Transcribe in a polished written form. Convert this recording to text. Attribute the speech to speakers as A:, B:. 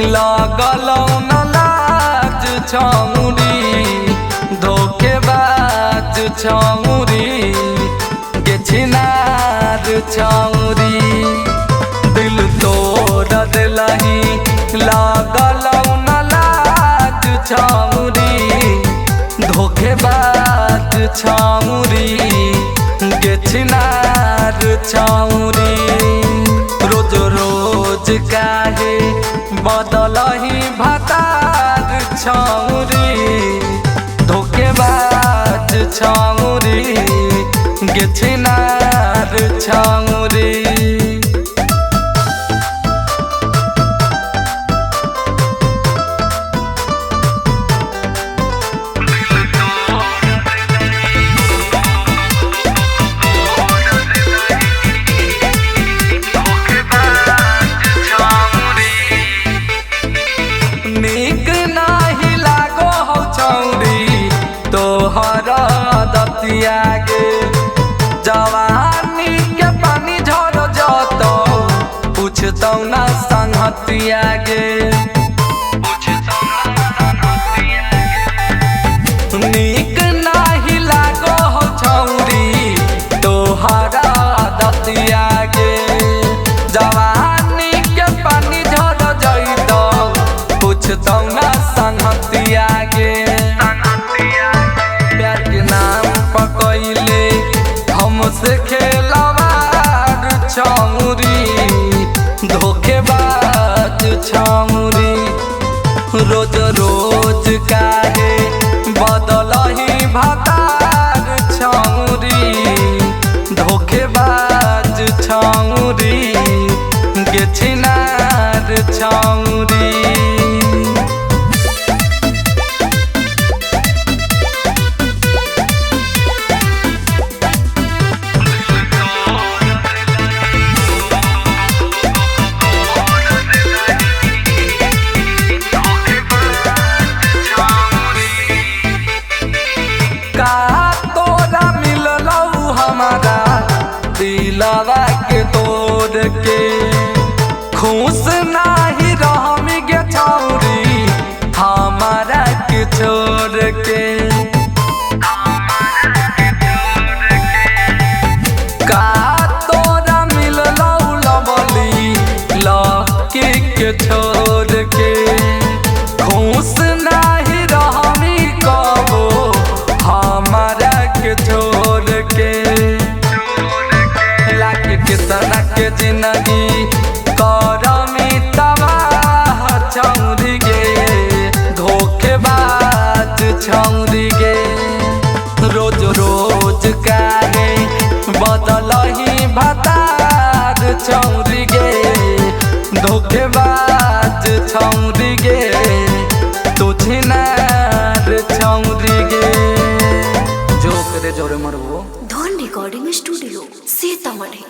A: लगलौ न लाज छौरी धोखेबाज छौरी गे छिनार छौरी दिल तोड़ देलही लगलौ न लाज छौरी धोखेबाज छौरी गे छिनार छौरी रोज रोज काहे बदलही भतार छौरी धोखेबाज छौरी गे छिनार छौरी। नीक नाही लागो हो छौरी तोहर दतिया गे जवानी के पानी झर जतौ पूछतौ न संगतिया गे नीक नाही लागो हो छौरी तोहर दतिया गे जवानी के पानी झर जइतौ पूछतौ न संगतिया गे प्यार के नाम पकैले हमसे खेलवार छौरी धोखेबाज छौरी रोज रोज काहे बदलही भतार छौरी धोखेबाज छौरी गे छिनार छौरी। हमारा दिलवा के तोड़ के खुश नाही रहमी गे छौरी हमारा के छोड़ के का तोरा मिललौ लवली लकी के छोड़ के खुश नाही रहमी कबो हमारा के छोड़ के कितना के जिंदगी करमी तबाह छौरी गे धोखेबाज छौरी गे रोज रोज काहे बदलही भतार छौरी गे धोखेबाज छौरी गे तू छिनार छौरी गे जो करे जोरे मरबो
B: धन रिकॉर्डिंग स्टूडियो सीतामढ़ी।